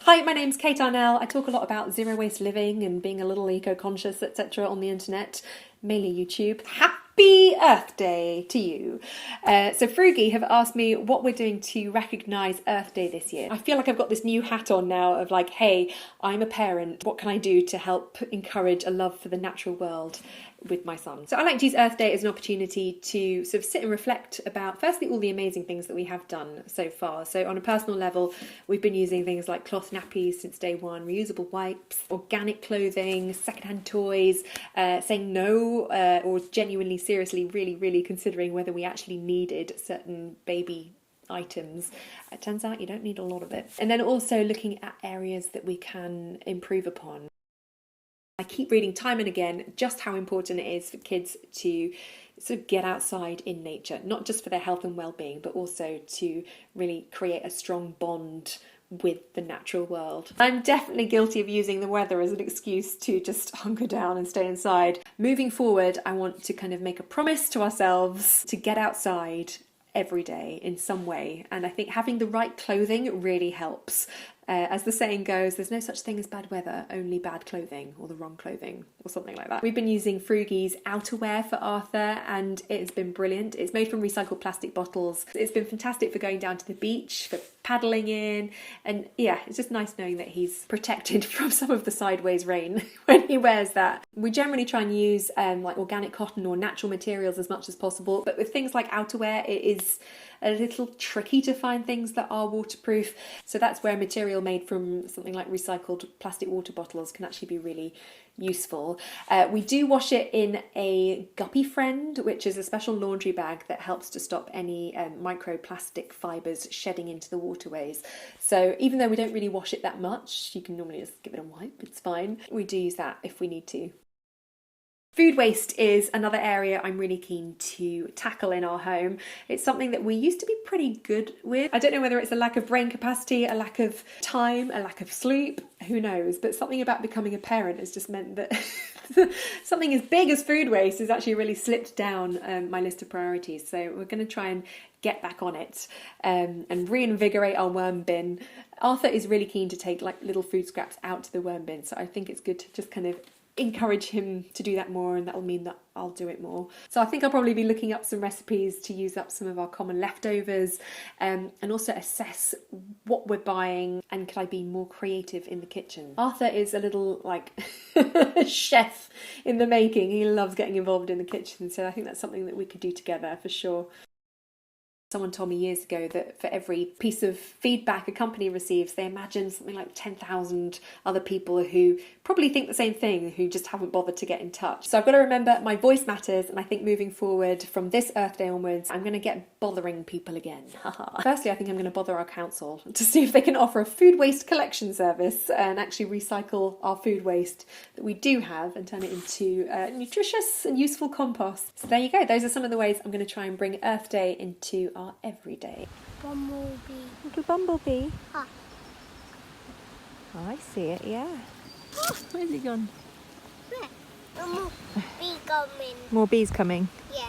Hi, my name's Kate Arnell. I talk a lot about zero waste living and being a little eco-conscious, etc. on the internet, mainly YouTube. Happy Earth Day to you. So Frugi have asked me what we're doing to recognise Earth Day this year. I feel like I've got this new hat on now of like, hey, I'm a parent. What can I do to help encourage a love for the natural world with my son? So I like to use Earth Day as an opportunity to sort of sit and reflect about, firstly, all the amazing things that we have done so far. So on a personal level, we've been using things like cloth nappies since day one, reusable wipes, organic clothing, secondhand toys, saying no or genuinely, seriously, really considering whether we actually needed certain baby items. It turns out you don't need a lot of it. And then also looking at areas that we can improve upon. I keep reading time and again just how important it is for kids to sort of get outside in nature, not just for their health and well-being, but also to really create a strong bond with the natural world. I'm definitely guilty of using the weather as an excuse to just hunker down and stay inside. Moving forward, I want to kind of make a promise to ourselves to get outside every day in some way, and I think having the right clothing really helps. As the saying goes, there's no such thing as bad weather, only bad clothing, or the wrong clothing, or something like that. We've been using Frugi's outerwear for Arthur, and it's been brilliant. It's made from recycled plastic bottles. It's been fantastic for going down to the beach, for paddling in, and yeah, it's just nice knowing that he's protected from some of the sideways rain when he wears that. We generally try and use like organic cotton or natural materials as much as possible, but with things like outerwear, it is a little tricky to find things that are waterproof. So that's where material made from something like recycled plastic water bottles can actually be really useful. We do wash it in a Guppy Friend, which is a special laundry bag that helps to stop any microplastic fibres shedding into the waterways. So even though we don't really wash it that much, you can normally just give it a wipe, it's fine. We do use that if we need to. Food waste is another area I'm really keen to tackle in our home. It's something that we used to be pretty good with. I don't know whether it's a lack of brain capacity, a lack of time, a lack of sleep, who knows, but something about becoming a parent has just meant that something as big as food waste has actually really slipped down my list of priorities. So we're going to try and get back on it and reinvigorate our worm bin. Arthur is really keen to take like little food scraps out to the worm bin, so I think it's good to just kind of encourage him to do that more, and that will mean that I'll do it more. So I think I'll probably be looking up some recipes to use up some of our common leftovers, and also assess what we're buying and could I be more creative in the kitchen. Arthur is a little like chef in the making. He loves getting involved in the kitchen, so I think that's something that we could do together for sure. Someone told me years ago that for every piece of feedback a company receives, they imagine something like 10,000 other people who probably think the same thing, who just haven't bothered to get in touch. So I've got to remember my voice matters, and I think moving forward from this Earth Day onwards, I'm going to get bothering people again. Firstly, I think I'm going to bother our council to see if they can offer a food waste collection service and actually recycle our food waste that we do have and turn it into nutritious and useful compost. So there you go. Those are some of the ways I'm going to try and bring Earth Day into our everyday. Bumblebee. Little bumblebee. Ah. Oh, I see it, yeah. Where's he gone? There. More bee coming. More bees coming. Yeah.